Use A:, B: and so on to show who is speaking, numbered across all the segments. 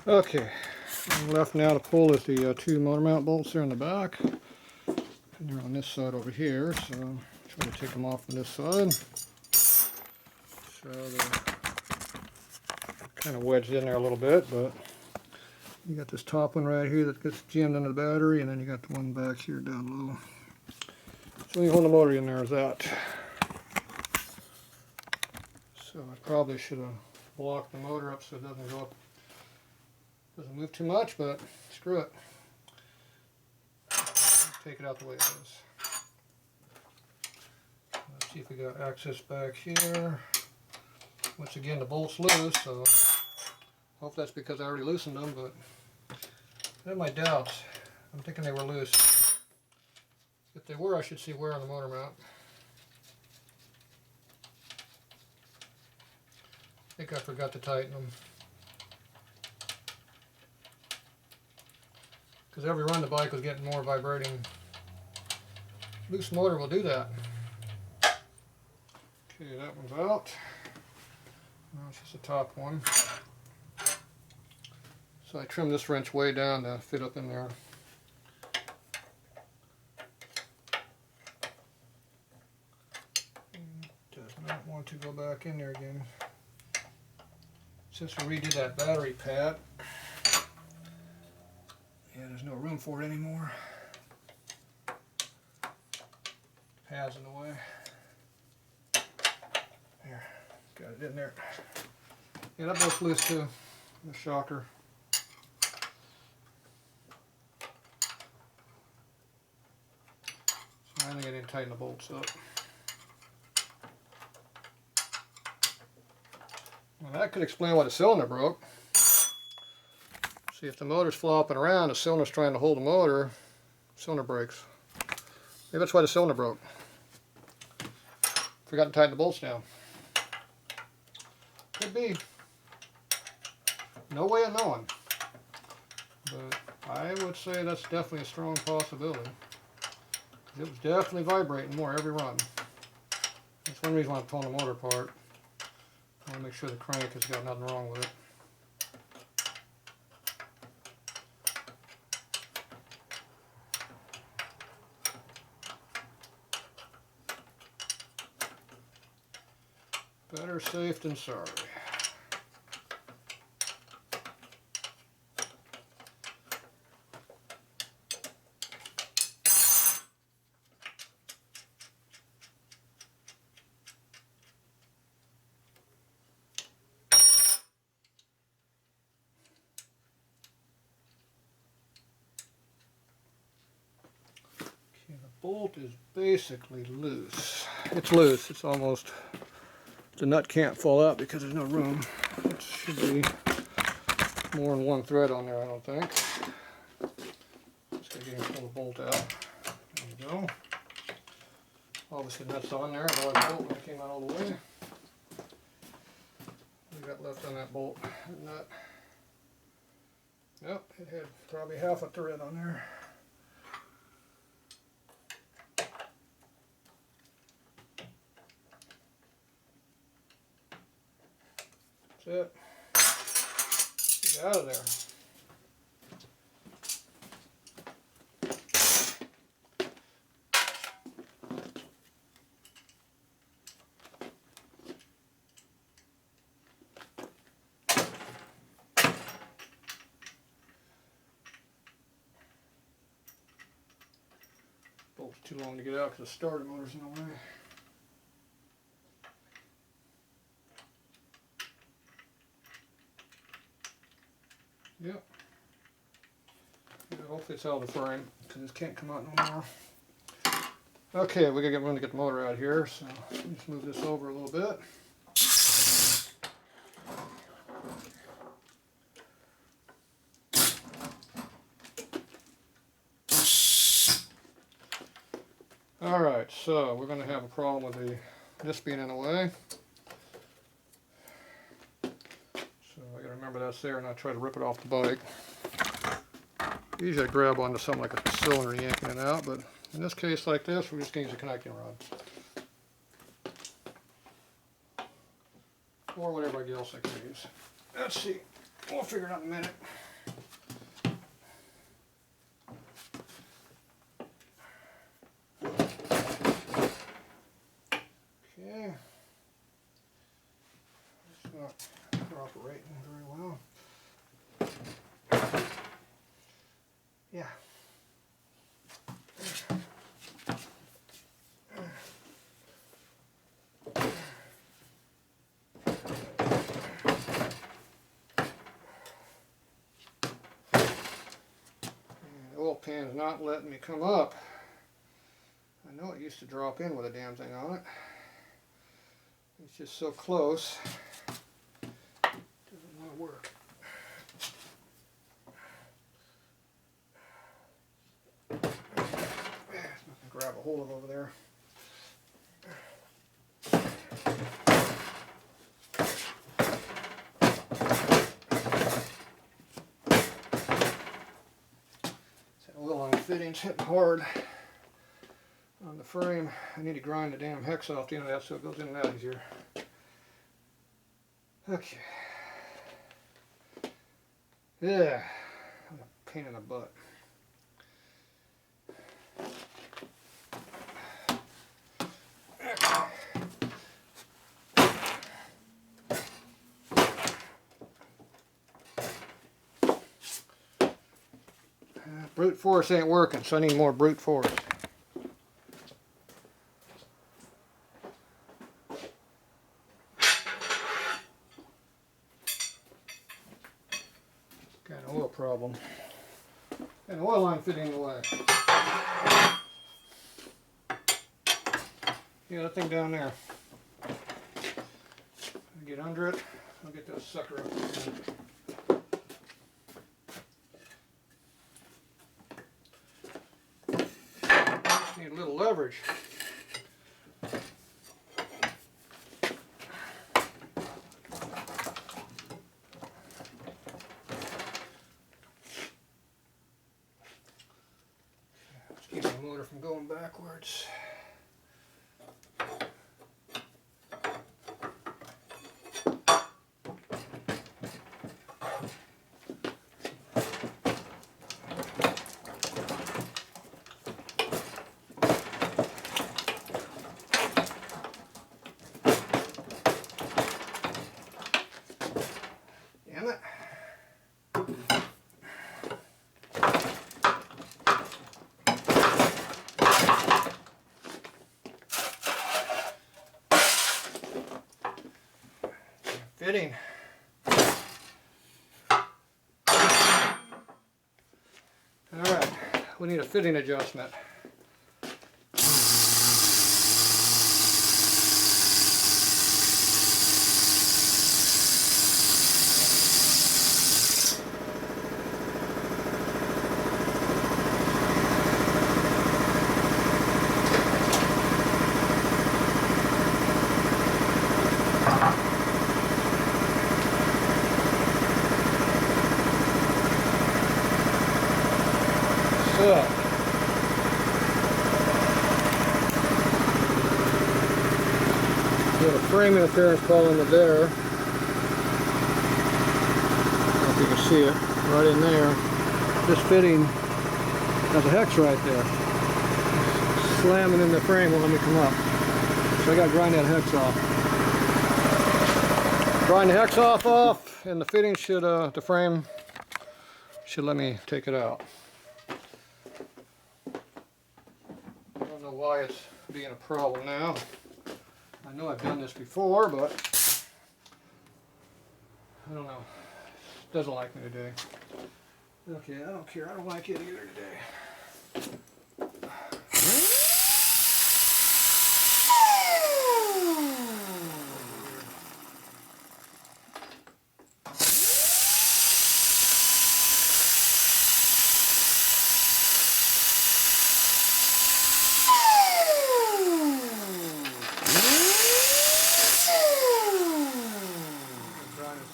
A: Okay, left now to pull is the two motor mount bolts there in the back. And they're on this side over here, so try to take them off on this side. So they're kind of wedged in there a little bit, but you got this top one right here that gets jammed into the battery, and then you got the one back here down low. So you hold the motor in there as that. So I probably should have blocked the motor up so it doesn't go up, doesn't move too much, but screw it. Take it out the way it is. Let's see if we got access back here. Once again, the bolt's loose, so hope that's because I already loosened them, but I have my doubts. I'm thinking they were loose. If they were, I should see wear on the motor mount. I think I forgot to tighten them. Because every run the bike was getting more vibrating. Loose motor will do that. Okay, that one's out. Now it's just the top one. So I trimmed this wrench way down to fit up in there. Does not want to go back in there again. Since we redid that battery pad, yeah, there's no room for it anymore. Pad's in the way. Here, got it in there. Yeah, that bolt's loose too. The shocker. So I think I need to tighten the bolts up. Well, that could explain why the cylinder broke. See, if the motor's flopping around, the cylinder's trying to hold the motor, cylinder breaks. Maybe that's why the cylinder broke. Forgot to tighten the bolts down. Could be. No way of knowing. But I would say that's definitely a strong possibility. It was definitely vibrating more every run. That's one reason why I'm pulling the motor apart. I want to make sure the crank has got nothing wrong with it. Better safe than sorry. Bolt is basically loose. It's loose. It's almost, the nut can't fall out because there's no room. It should be more than one thread on there, I don't think. Just gotta get him to pull the bolt out. There we go. Obviously the nut's on there, otherwise the bolt would have came out all the way. What do we got left on that bolt? That nut. Yep, it had probably half a thread on there. It. Get out of there. Bolt's too long to get out because the starter motor's in the way. Yep. Yeah, hopefully it's out of the frame because this can't come out no more. Okay, we gotta get room to get the motor out here, so let's move this over a little bit. Alright, so we're gonna have a problem with this being in the way. I gotta remember that's there and not try to rip it off the bike. Usually I grab onto something like a cylinder yanking it out, but in this case like this, we're just going to use a connecting rod. Or whatever else I can use. Let's see. We'll figure it out in a minute. Okay. It's not operating very well. Yeah. The oil pan's not letting me come up. I know it used to drop in with a damn thing on it. It's just so close. Doesn't want to work. There's nothing to grab a hold of over there. That oil line fitting's hitting hard on the frame. I need to grind the damn hex off the end of that so it goes in and out easier. Okay. Yeah. What a pain in the butt. Brute force ain't working, so I need more brute force. Got an oil problem. And oil line fitting in the way. Yeah, that thing down there. Get under it. I'll get that sucker up. Need a little leverage. Let's keep the motor from going backwards. Damn it. Fitting. Alright, we need a fitting adjustment. So, got a frame interference problem with there. I don't know if you can see it, right in there. This fitting has a hex right there. It's slamming in the frame won't let me come up. So I got to grind that hex off. Grind the hex off, and the fitting should, the frame should let me take it out. I don't know why it's being a problem now. I know I've done this before, but I don't know. It doesn't like me today. Okay, I don't care. I don't like it either today.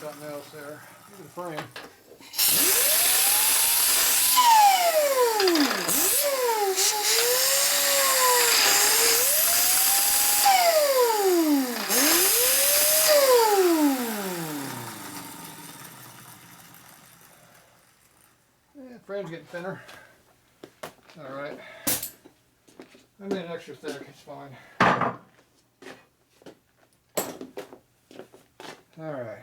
A: Something else there in the frame. Yeah, frame's getting thinner. Alright. I made it extra thick, it's fine. All right.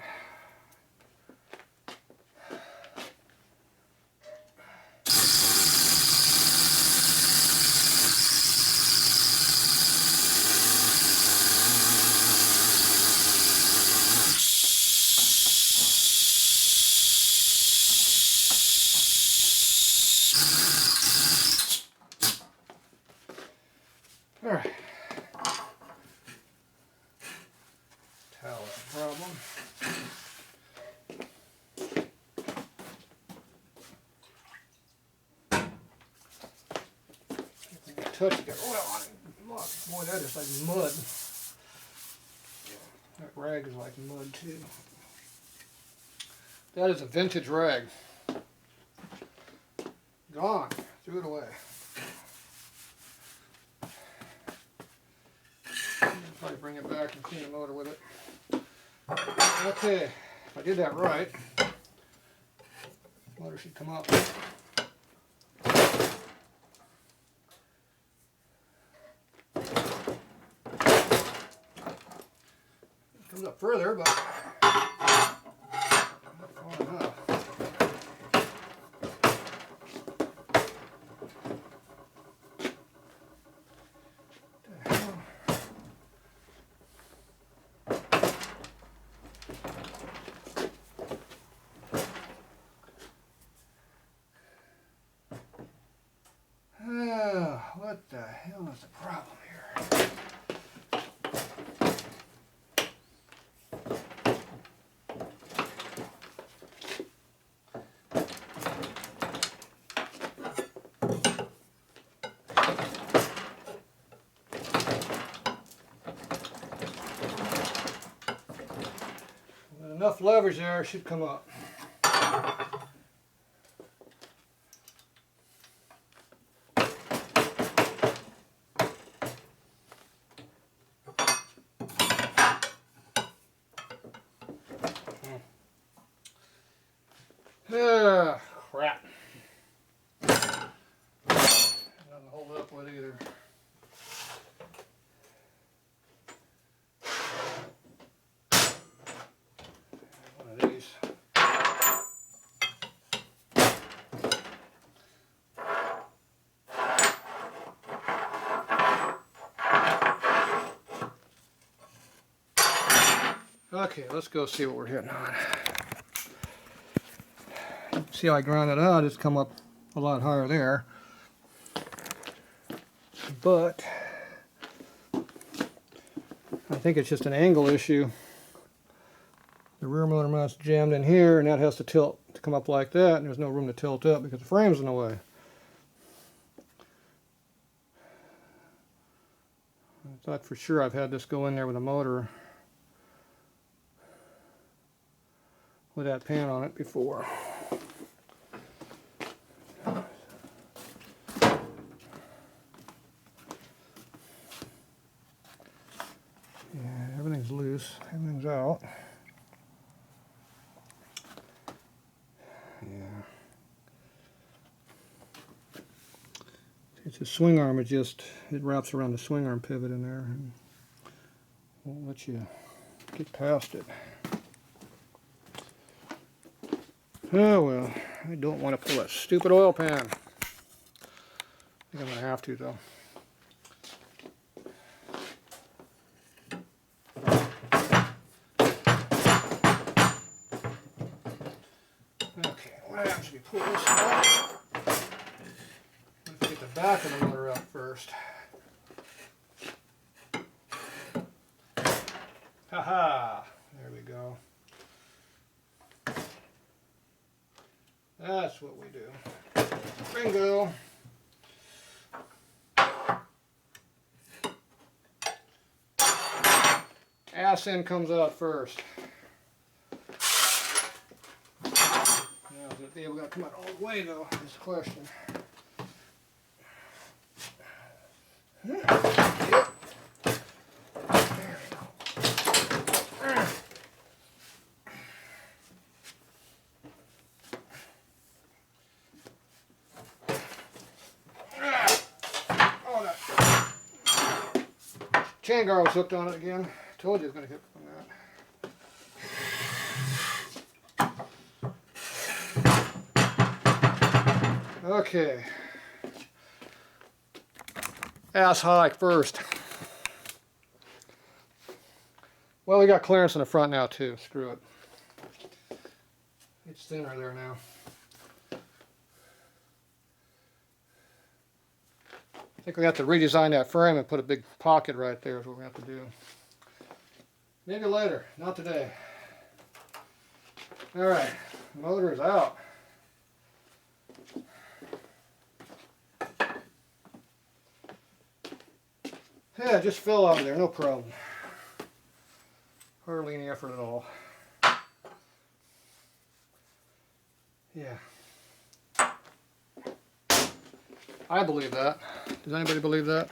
A: All right. Towel that problem. Touch it, get oil on it. Look, boy, that is like mud. That rag is like mud too. That is a vintage rag. Gone. Threw it away. Probably bring it back and clean the motor with it. Okay, if I did that right, motor should come up. Comes up further, but not far enough. What the hell is the problem here? With enough leverage there, it should come up. Crap. Doesn't hold up with either. One of these. Okay, let's go see what we're hitting on. See how I ground it out, it's come up a lot higher there. But I think it's just an angle issue. The rear motor mount's jammed in here, and that has to tilt to come up like that, and there's no room to tilt up because the frame's in the way. I thought for sure I've had this go in there with a motor with that pan on it before. Yeah, everything's loose, everything's out. Yeah. It's a swing arm, it wraps around the swing arm pivot in there and won't let you get past it. Oh well, I don't want to pull that stupid oil pan. I think I'm going to have to though. Okay, what happens if you pull this out? Let's get the back of the motor up first. Haha, there we go. That's what we do. Bingo. Ass end comes out first. Now, is it able to come out all the way though? Is the question. Yep. There we go. Oh, that chain guard was hooked on it again. Told you it was going to hit from that. Okay. Ass high first. Well, we got clearance in the front now too. Screw it. It's thinner there now. I think we have to redesign that frame and put a big pocket right there is what we have to do. Maybe later, not today. Alright, motor is out. Yeah, it just fell out of there, no problem. Hardly any effort at all. Yeah. I believe that. Does anybody believe that?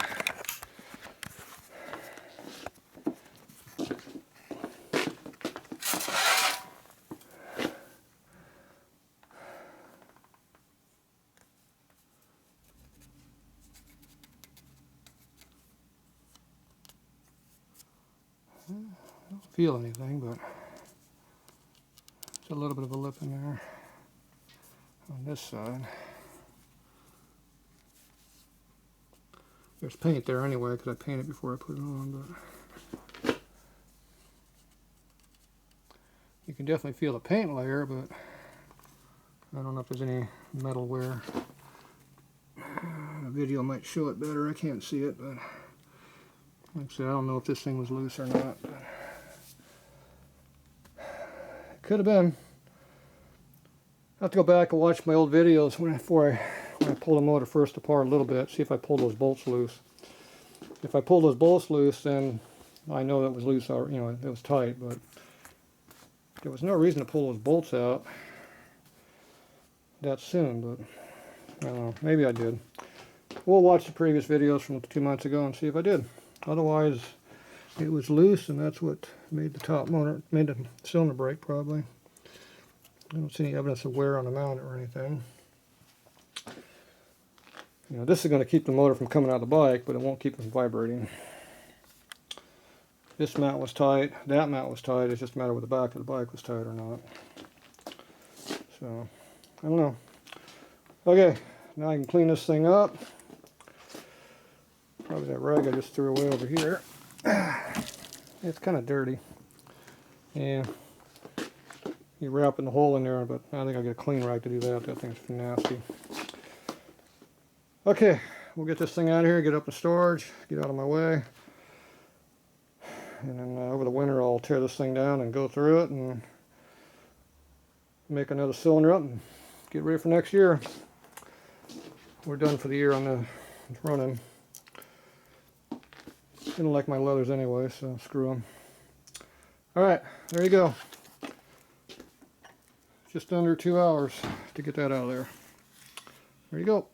A: I don't feel anything, but there's a little bit of a lip in there on this side. There's paint there anyway because I painted before I put it on, but you can definitely feel the paint layer, but I don't know if there's any metal wear. The video might show it better. I can't see it, but like I said, I don't know if this thing was loose or not. But it could have been. I have to go back and watch my old videos when I pull the motor first apart a little bit, see if I pulled those bolts loose. If I pulled those bolts loose, then I know that was loose, or you know, it was tight, but there was no reason to pull those bolts out that soon, but I don't know, maybe I did. We'll watch the previous videos from 2 months ago and see if I did. Otherwise, it was loose, and that's what made the top motor, made the cylinder break probably. I don't see any evidence of wear on the mount or anything. You know, this is going to keep the motor from coming out of the bike, but it won't keep it from vibrating. This mount was tight, that mount was tight, it's just a matter whether the back of the bike was tight or not. So, I don't know. Okay, now I can clean this thing up. Probably that rag I just threw away over here. It's kind of dirty. Yeah. You're wrapping the hole in there, but I think I'll get a clean rag to do that. That thing's nasty. Okay, we'll get this thing out of here, get up in storage, get out of my way. And then over the winter I'll tear this thing down and go through it and make another cylinder up and get ready for next year. We're done for the year on the running. I don't like my leathers anyway, so screw them. Alright, there you go. Just under 2 hours to get that out of there. There you go.